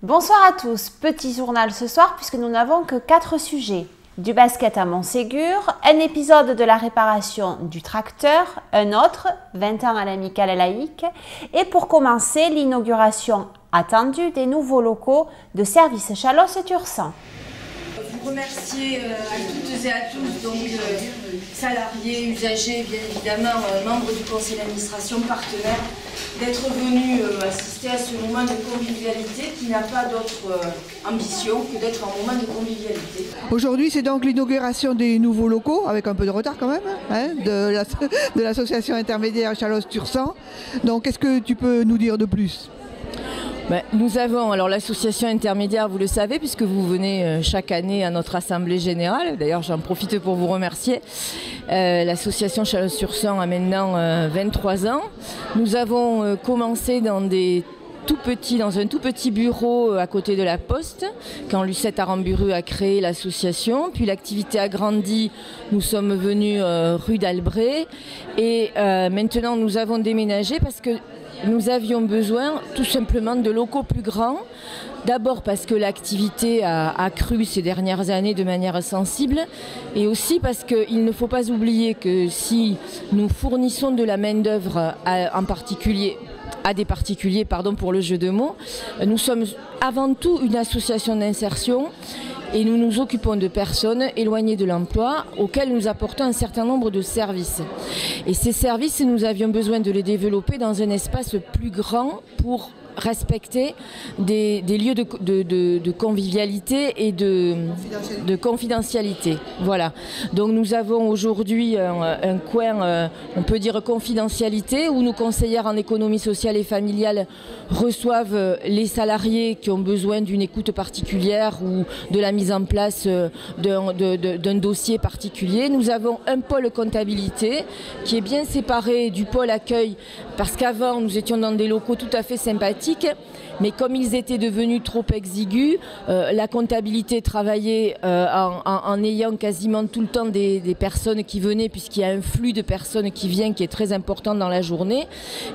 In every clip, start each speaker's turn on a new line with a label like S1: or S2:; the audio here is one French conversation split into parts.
S1: Bonsoir à tous, petit journal ce soir puisque nous n'avons que 4 sujets. Du basket à Montségur, un épisode de la réparation du tracteur, un autre, 20 ans à l'amicale laïque, et pour commencer, l'inauguration attendue des nouveaux locaux de service Chalosse-Tursan.
S2: Vous remercier à toutes et à tous, donc salariés, usagers, bien évidemment, membres du conseil d'administration, partenaires, d'être venus assister à ce moment de convivialité qui n'a pas d'autre ambition que d'être un moment de convivialité.
S3: Aujourd'hui, c'est donc l'inauguration des nouveaux locaux, avec un peu de retard quand même, hein, de l'association intermédiaire Chalosse-Tursan. Donc, qu'est-ce que tu peux nous dire de plus ?
S4: Nous avons, alors l'association intermédiaire, vous le savez, puisque vous venez chaque année à notre assemblée générale. D'ailleurs, j'en profite pour vous remercier. L'association Chalosse-Tursan a maintenant 23 ans. Nous avons commencé dans un tout petit bureau à côté de la Poste, quand Lucette Aramburu a créé l'association. Puis l'activité a grandi, nous sommes venus rue d'Albret. Et maintenant, nous avons déménagé parce que nous avions besoin tout simplement de locaux plus grands. D'abord parce que l'activité a cru ces dernières années de manière sensible, et aussi parce qu'il ne faut pas oublier que si nous fournissons de la main-d'œuvre en particulier à des particuliers, pardon pour le jeu de mots, nous sommes avant tout une association d'insertion. Et nous nous occupons de personnes éloignées de l'emploi auxquelles nous apportons un certain nombre de services. Et ces services, nous avions besoin de les développer dans un espace plus grand pour respecter des lieux de convivialité et de confidentialité. Voilà. Donc nous avons aujourd'hui un coin, on peut dire confidentialité, où nos conseillères en économie sociale et familiale reçoivent les salariés qui ont besoin d'une écoute particulière ou de la mise en place d'un dossier particulier. Nous avons un pôle comptabilité qui est bien séparé du pôle accueil, parce qu'avant nous étions dans des locaux tout à fait sympathiques, mais comme ils étaient devenus trop exigus, la comptabilité travaillait en ayant quasiment tout le temps des personnes qui venaient, puisqu'il y a un flux de personnes qui vient qui est très important dans la journée.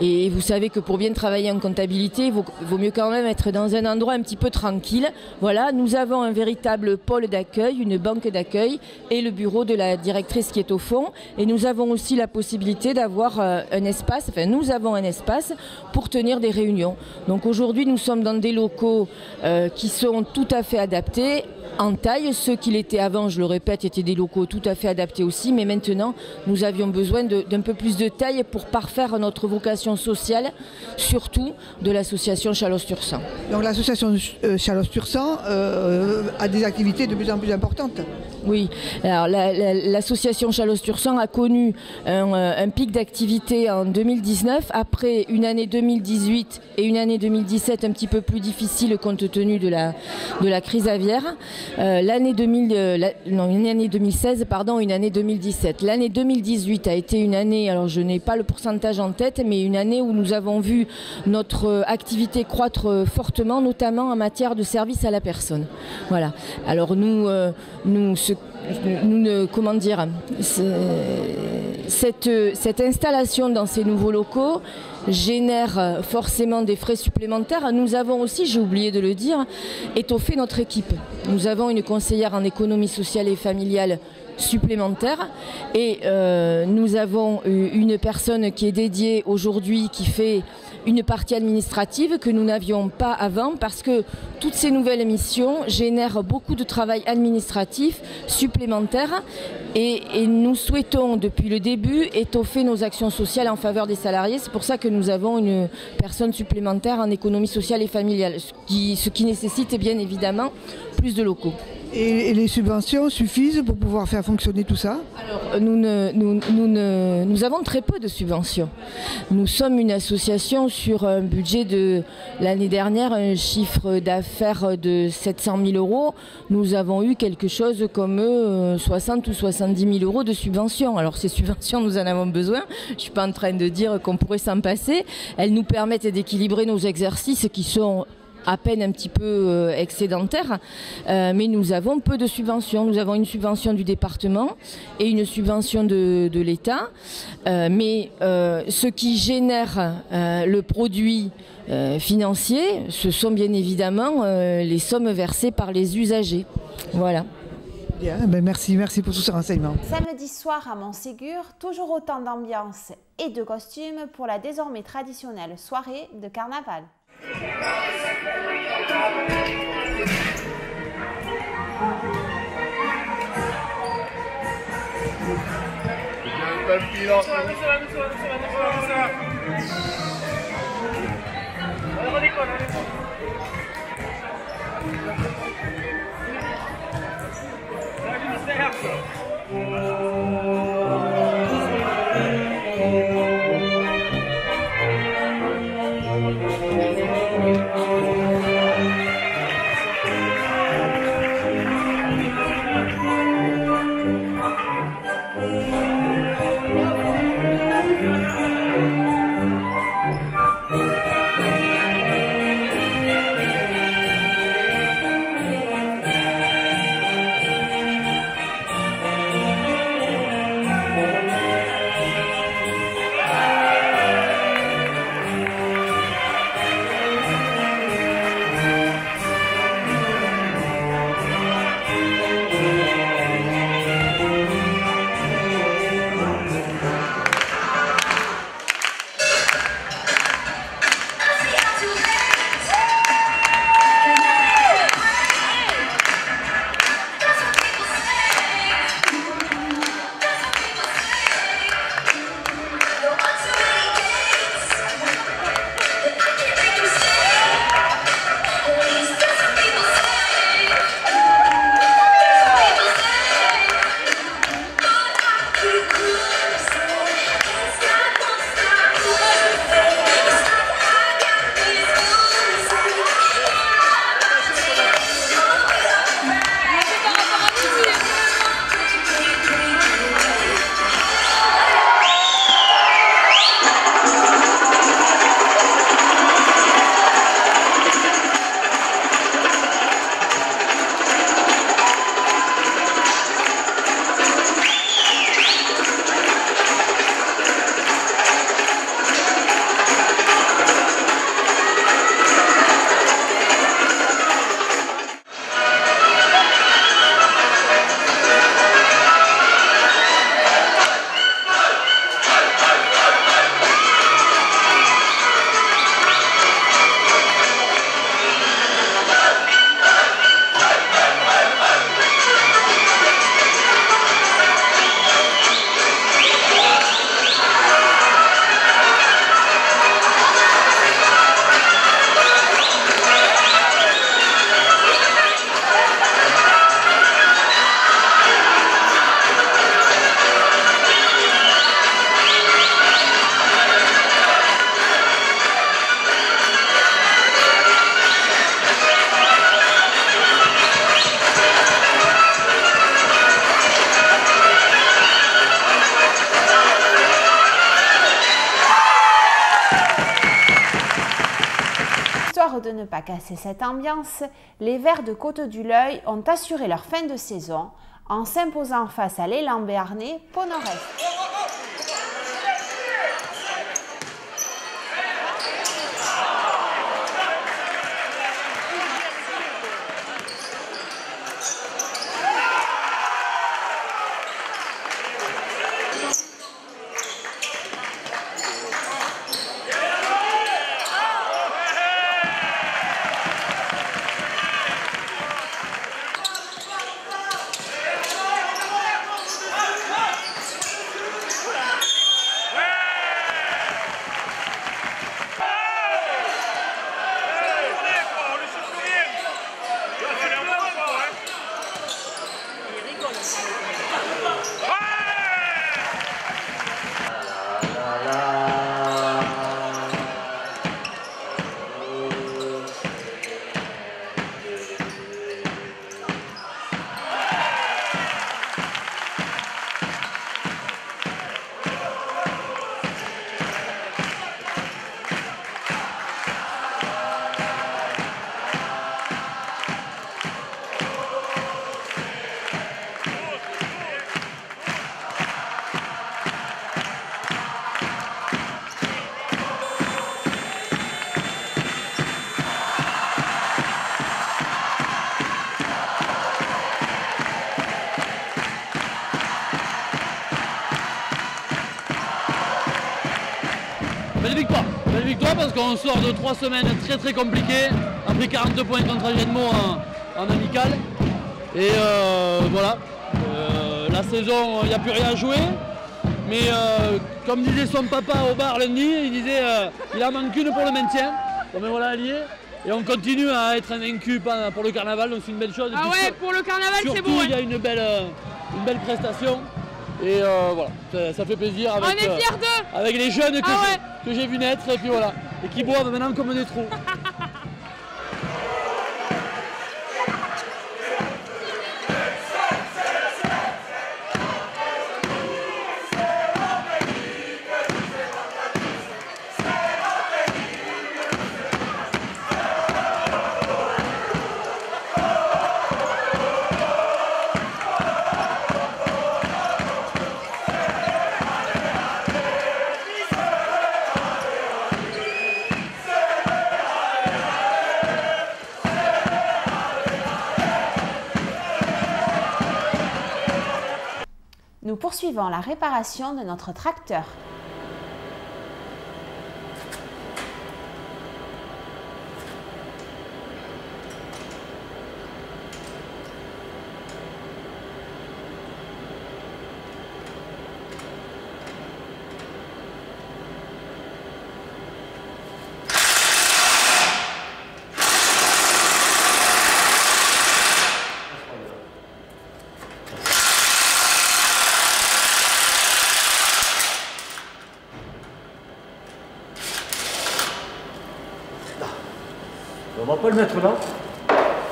S4: Et vous savez que pour bien travailler en comptabilité, il vaut mieux quand même être dans un endroit un petit peu tranquille. Voilà, nous avons un véritable pôle d'accueil, une banque d'accueil et le bureau de la directrice qui est au fond. Et nous avons aussi la possibilité d'avoir un espace, nous avons un espace pour tenir des réunions. Donc aujourd'hui, nous sommes dans des locaux qui sont tout à fait adaptés en taille. Ceux qui l'étaient avant, je le répète, étaient des locaux tout à fait adaptés aussi. Mais maintenant, nous avions besoin d'un peu plus de taille pour parfaire notre vocation sociale, surtout de l'association Chalosse-Tursan.
S3: Donc l'association Chalosse-Tursan a des activités de plus en plus importantes.
S4: Oui, alors l'association Chalosse-Tursan a connu un pic d'activité en 2019, après une année 2018 et une année 2017 un petit peu plus difficile compte tenu de la crise aviaire. Une année 2016, pardon, une année 2017. L'année 2018 a été une année, alors je n'ai pas le pourcentage en tête, mais une année où nous avons vu notre activité croître fortement, notamment en matière de service à la personne. Voilà. Alors cette installation dans ces nouveaux locaux génère forcément des frais supplémentaires. Nous avons aussi, j'ai oublié de le dire, étoffé notre équipe. Nous avons une conseillère en économie sociale et familiale supplémentaire, et nous avons une personne qui est dédiée aujourd'hui, qui fait une partie administrative que nous n'avions pas avant, parce que toutes ces nouvelles missions génèrent beaucoup de travail administratif supplémentaire, et nous souhaitons depuis le début étoffer nos actions sociales en faveur des salariés. C'est pour ça que nous avons une personne supplémentaire en économie sociale et familiale, ce qui nécessite bien évidemment plus de locaux.
S3: Et les subventions suffisent pour pouvoir faire fonctionner tout ça ?
S4: Alors, nous avons très peu de subventions. Nous sommes une association sur un budget de l'année dernière, un chiffre d'affaires de 700 000 euros. Nous avons eu quelque chose comme 60 ou 70 000 euros de subventions. Alors ces subventions, nous en avons besoin. Je ne suis pas en train de dire qu'on pourrait s'en passer. Elles nous permettent d'équilibrer nos exercices qui sont à peine un petit peu excédentaire, mais nous avons peu de subventions. Nous avons une subvention du département et une subvention de l'État, mais ce qui génère le produit financier, ce sont bien évidemment les sommes versées par les usagers. Voilà.
S3: Bien, ben merci pour tous ces renseignements.
S1: Samedi soir à Montségur, toujours autant d'ambiance et de costumes pour la désormais traditionnelle soirée de carnaval. De ne pas casser cette ambiance, les Verts de Côte-du-Loeil ont assuré leur fin de saison en s'imposant face à l'élan béarnais Pau Nord-Est.
S5: parce qu'on sort de 3 semaines très compliquées. On a pris 40 points contre Agenmo en amical. Et voilà, la saison, il n'y a plus rien à jouer. Mais comme disait son papa au bar lundi, il disait il en manque une pour le maintien. Bon ben voilà, elle y est. Et on continue à être invaincu pour le carnaval, donc c'est une belle chose.
S6: Ah ouais, pour le carnaval c'est beau.
S5: Surtout, il y a une belle prestation. Et voilà, ça fait plaisir avec,
S6: on est fiers d'eux.
S5: Avec les jeunes que j'ai vu naître. Et puis voilà, et qui boivent maintenant comme des trous.
S1: Nous poursuivons la réparation de notre tracteur.
S7: On va pas le mettre là,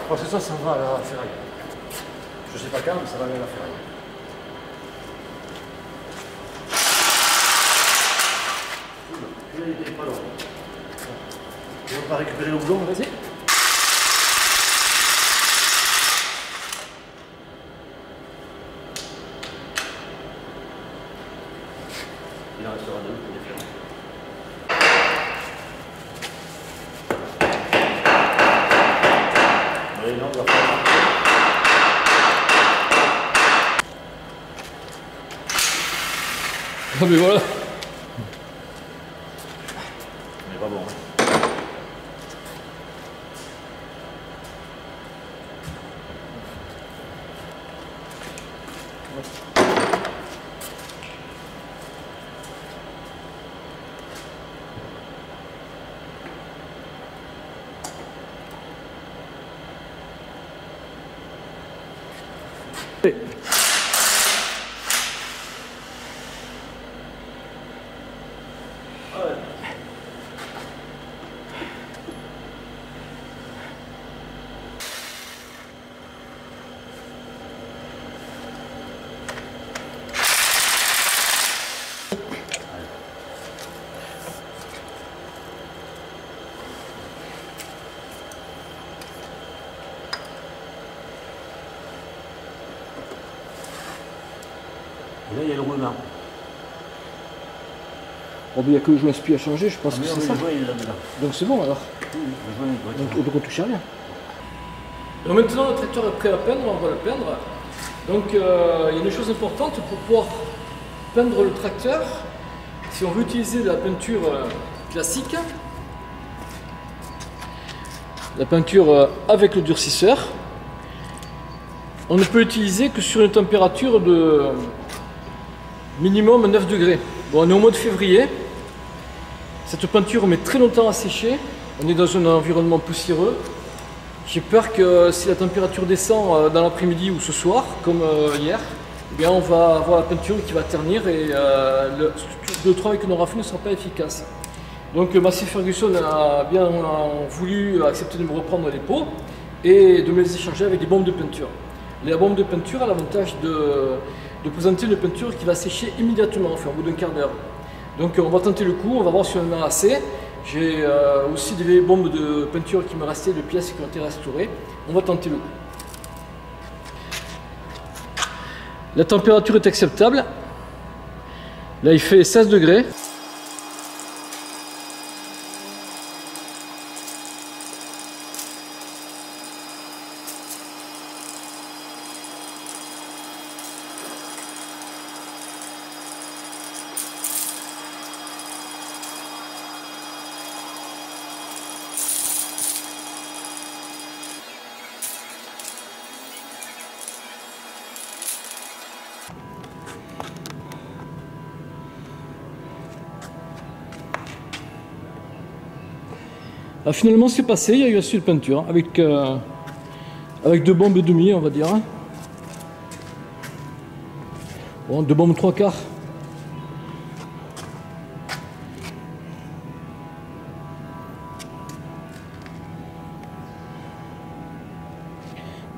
S7: parce que ça va à la ferraille. Je sais pas quand, mais ça va aller à la ferraille. Il est pas long. On va pas récupérer le boulon, vas-y. Il en restera deux pour les ferrailles. Non, on va faire.
S5: Ah mais voilà.
S7: Mais pas bon. Hein. Et là, il y a le roulement.
S8: Bon, il n'y a que le joint SPI à changer, je pense que c'est ça.
S7: Le joint, il est là-dedans.
S8: Donc c'est bon alors.
S7: Oui, le joint, il doit être là.
S8: Donc on touche à rien.
S9: Donc maintenant, le tracteur est prêt à peindre, on va le peindre. Donc il y a une chose importante pour pouvoir peindre le tracteur. Si on veut utiliser de la peinture classique, la peinture avec le durcisseur, on ne peut utiliser que sur une température de minimum 9 degrés. Bon, on est au mois de février. Cette peinture met très longtemps à sécher. On est dans un environnement poussiéreux. J'ai peur que si la température descend dans l'après-midi ou ce soir, comme hier, eh bien on va avoir la peinture qui va ternir et le travail que l'on aura fait ne sera pas efficace. Donc Massey Ferguson a bien voulu accepter de me reprendre les pots et de me les échanger avec des bombes de peinture. La bombe de peinture a l'avantage de présenter une peinture qui va sécher immédiatement, enfin au bout d'un quart d'heure. Donc on va tenter le coup, on va voir si on en a assez. J'ai aussi des bombes de peinture qui me restaient, de pièces qui ont été restaurées. On va tenter le coup. La température est acceptable. Là il fait 16 degrés. Finalement, c'est passé, il y a eu assez de peinture, avec 2 bombes et demi, on va dire. Bon, 2 bombes 3/4.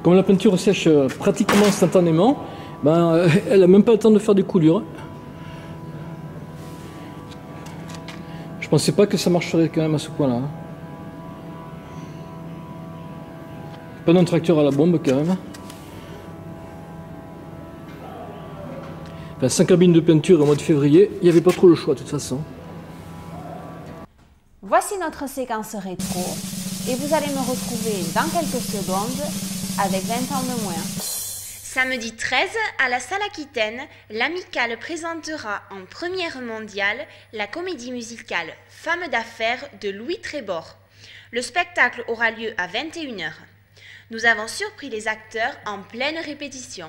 S9: Comme la peinture sèche pratiquement instantanément, ben, elle n'a même pas le temps de faire des coulures. Je pensais pas que ça marcherait quand même à ce point-là. Pas d'un tracteur à la bombe quand même. Enfin, 5 cabines de peinture au mois de février, il n'y avait pas trop le choix de toute façon.
S1: Voici notre séquence rétro et vous allez me retrouver dans quelques secondes avec 20 ans de moins.
S10: Samedi 13, à la Salle Aquitaine, l'Amicale présentera en première mondiale la comédie musicale Femme d'affaires de Louis Trébord. Le spectacle aura lieu à 21 h. Nous avons surpris les acteurs en pleine répétition.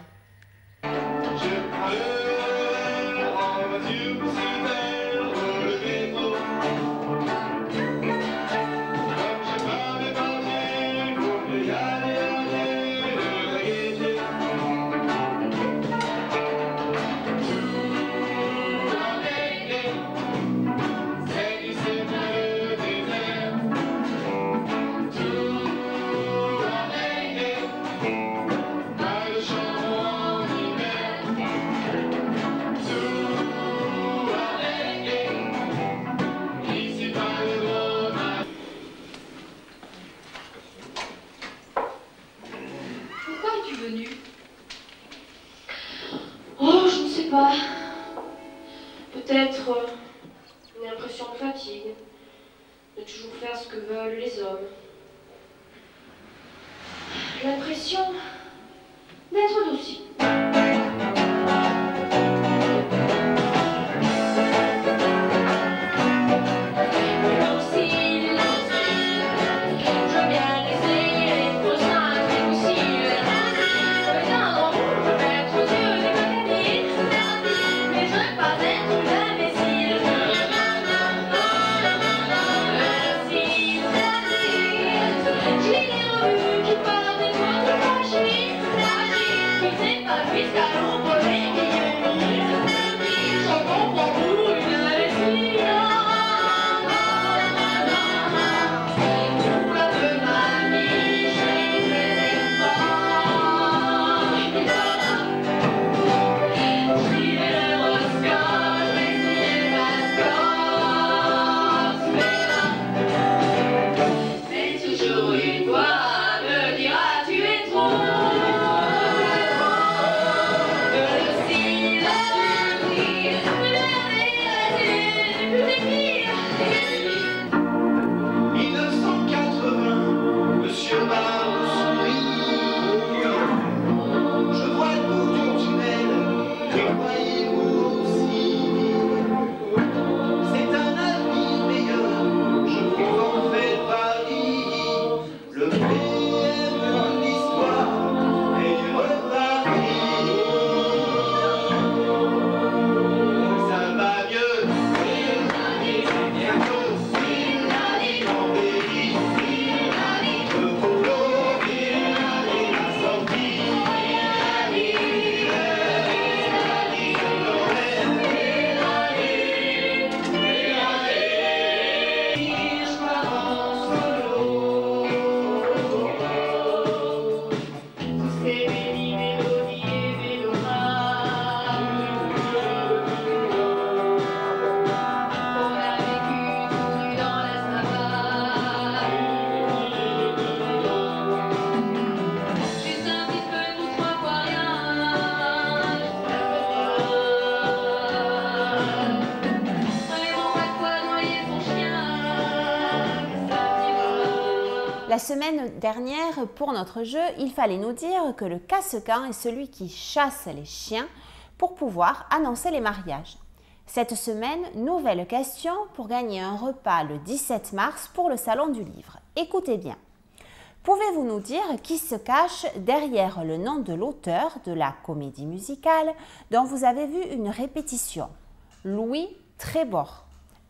S2: Oh, je ne sais pas. Peut-être une impression de fatigue, de toujours faire ce que veulent les hommes. L'impression d'être docile.
S1: La semaine dernière, pour notre jeu, il fallait nous dire que le casse-camp est celui qui chasse les chiens pour pouvoir annoncer les mariages. Cette semaine, nouvelle question pour gagner un repas le 17 mars pour le Salon du Livre. Écoutez bien. Pouvez-vous nous dire qui se cache derrière le nom de l'auteur de la comédie musicale dont vous avez vu une répétition? Louis Trébord.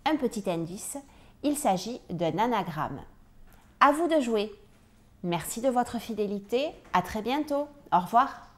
S1: Un petit indice, il s'agit d'un anagramme. à vous de jouer. Merci de votre fidélité, à très bientôt. Au revoir.